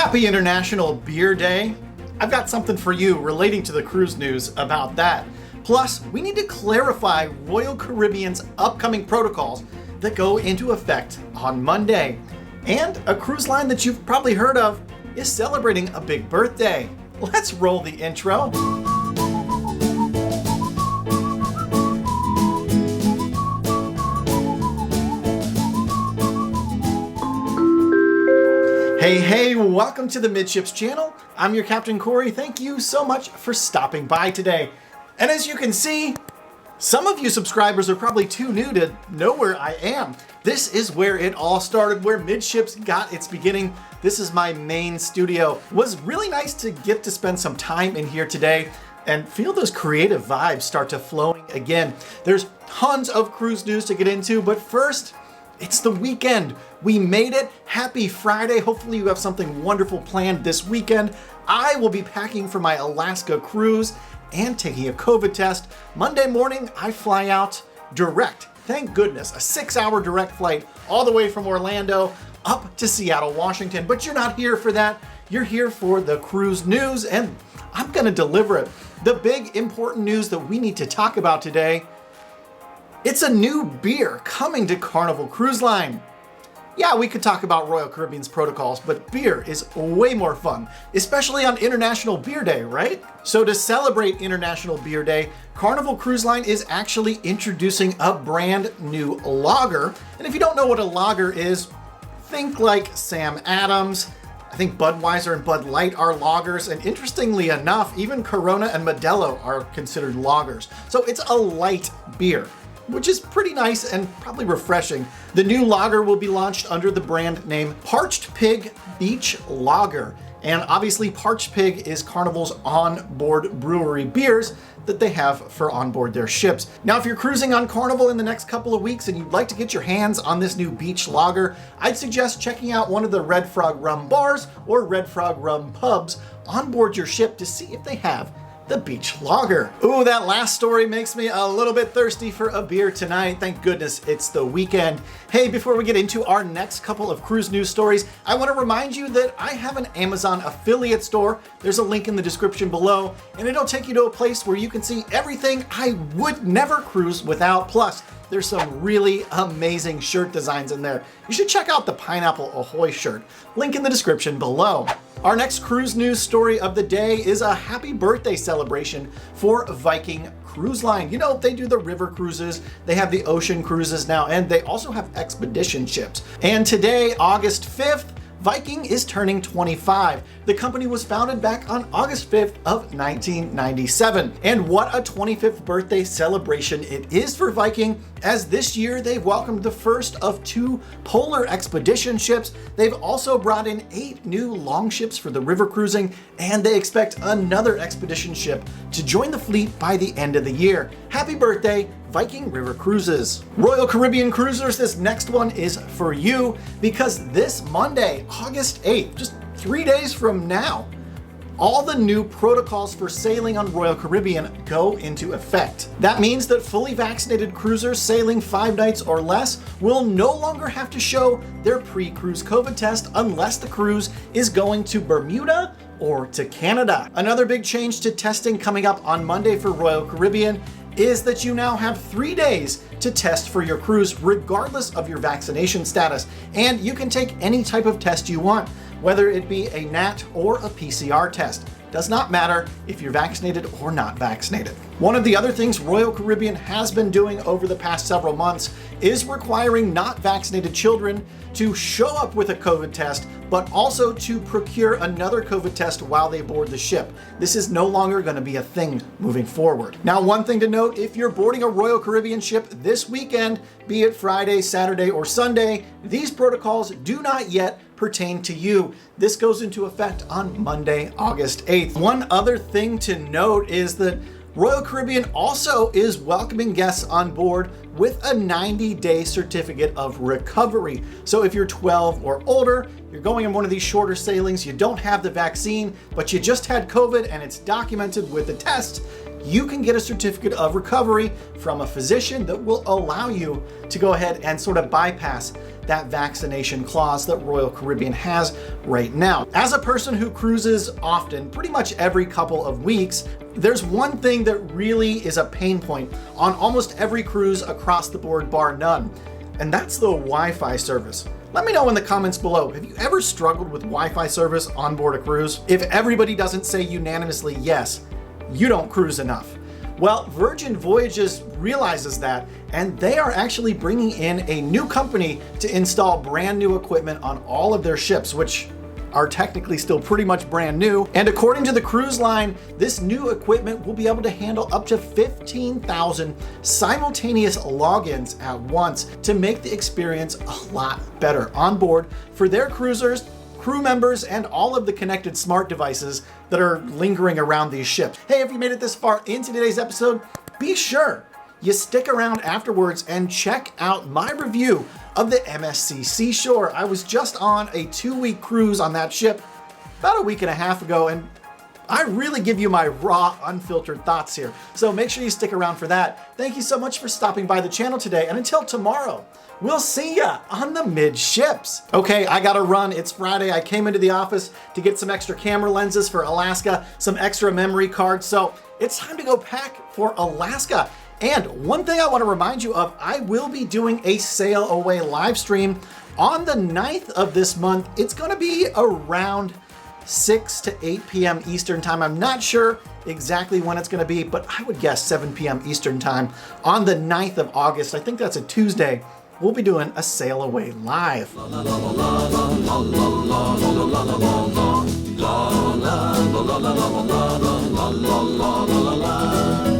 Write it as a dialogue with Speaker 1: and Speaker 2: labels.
Speaker 1: Happy International Beer Day. I've got something for you relating to the cruise news about that. Plus, we need to clarify Royal Caribbean's upcoming protocols that go into effect on Monday. And a cruise line that you've probably heard of is celebrating a big birthday. Let's roll the intro. Hey, welcome to the Midships channel. I'm your Captain Corey. Thank you so much for stopping by today. And as you can see, some of you subscribers are probably too new to know where I am. This is where it all started, where Midships got its beginning. This is my main studio. It was really nice to get to spend some time in here today and feel those creative vibes start to flowing again. There's tons of cruise news to get into, but first, it's the weekend. We made it. Happy Friday. Hopefully you have something wonderful planned this weekend. I will be packing for my Alaska cruise and taking a COVID test. Monday morning, I fly out direct. Thank goodness, a 6-hour direct flight all the way from Orlando up to Seattle, Washington. But you're not here for that. You're here for the cruise news, and I'm gonna deliver it. The big important news that we need to talk about today, it's a new beer coming to Carnival Cruise Line. Yeah, we could talk about Royal Caribbean's protocols, but beer is way more fun, especially on International Beer Day, right? So to celebrate International Beer Day, Carnival Cruise Line is actually introducing a brand new lager. And if you don't know what a lager is, think like Sam Adams. I think Budweiser and Bud Light are lagers, and interestingly enough, even Corona and Modelo are considered lagers. So it's a light beer, which is pretty nice and probably refreshing. The new lager will be launched under the brand name Parched Pig Beach Lager. And obviously Parched Pig is Carnival's onboard brewery beers that they have for onboard their ships. Now, if you're cruising on Carnival in the next couple of weeks and you'd like to get your hands on this new beach lager, I'd suggest checking out one of the Red Frog Rum bars or Red Frog Rum pubs onboard your ship to see if they have the beach lager. Ooh, that last story makes me a little bit thirsty for a beer tonight. Thank goodness it's the weekend. Hey, before we get into our next couple of cruise news stories, I want to remind you that I have an Amazon affiliate store. There's a link in the description below, and it'll take you to a place where you can see everything I would never cruise without. Plus, there's some really amazing shirt designs in there. You should check out the Pineapple Ahoy shirt. Link in the description below. Our next cruise news story of the day is a happy birthday celebration for Viking Cruise Line. You know, they do the river cruises, they have the ocean cruises now, and they also have expedition ships. And today, August 5th, Viking is turning 25. The company was founded back on August 5th of 1997. And what a 25th birthday celebration it is for Viking, as this year they've welcomed the first of 2 polar expedition ships. They've also brought in 8 new longships for the river cruising, and they expect another expedition ship to join the fleet by the end of the year. Happy birthday, Viking River Cruises. Royal Caribbean cruisers, this next one is for you, because this Monday, August 8th, just 3 days from now, all the new protocols for sailing on Royal Caribbean go into effect. That means that fully vaccinated cruisers sailing 5 nights or less will no longer have to show their pre-cruise COVID test unless the cruise is going to Bermuda or to Canada. Another big change to testing coming up on Monday for Royal Caribbean is that you now have 3 days to test for your cruise regardless of your vaccination status. And you can take any type of test you want, whether it be a NAT or a PCR test. Does not matter if you're vaccinated or not vaccinated. One of the other things Royal Caribbean has been doing over the past several months is requiring not vaccinated children to show up with a COVID test, but also to procure another COVID test while they board the ship. This is no longer going to be a thing moving forward. Now, one thing to note, if you're boarding a Royal Caribbean ship this weekend, be it Friday, Saturday, or Sunday, these protocols do not yet pertain to you. This goes into effect on Monday, August 8th. One other thing to note is that Royal Caribbean also is welcoming guests on board with a 90-day certificate of recovery. So if you're 12 or older, you're going on one of these shorter sailings, you don't have the vaccine, but you just had COVID and it's documented with the test, you can get a certificate of recovery from a physician that will allow you to go ahead and sort of bypass that vaccination clause that Royal Caribbean has right now. As a person who cruises often, pretty much every couple of weeks, there's one thing that really is a pain point on almost every cruise across the board, bar none, and that's the Wi-Fi service. Let me know in the comments below, have you ever struggled with Wi-Fi service on board a cruise? If everybody doesn't say unanimously yes, you don't cruise enough. Well, Virgin Voyages realizes that, and they are actually bringing in a new company to install brand new equipment on all of their ships, which are technically still pretty much brand new. And according to the cruise line, this new equipment will be able to handle up to 15,000 simultaneous logins at once to make the experience a lot better on board for their cruisers, crew members, and all of the connected smart devices that are lingering around these ships. Hey, if you made it this far into today's episode, be sure you stick around afterwards and check out my review of the MSC Seashore. I was just on a 2-week cruise on that ship about a week and a half ago, and I really give you my raw, unfiltered thoughts here. So make sure you stick around for that. Thank you so much for stopping by the channel today, and until tomorrow, we'll see ya on the Midships. Okay, I gotta run. It's Friday. I came into the office to get some extra camera lenses for Alaska, some extra memory cards, so it's time to go pack for Alaska. And one thing I want to remind you of, I will be doing a sail away live stream on the 9th of this month. It's going to be around 6 to 8 p.m. Eastern time. I'm not sure exactly when it's going to be, but I would guess 7 p.m. Eastern time on the 9th of August. I think that's a Tuesday. We'll be doing a sail away live. La la la la la la la la la la la la la.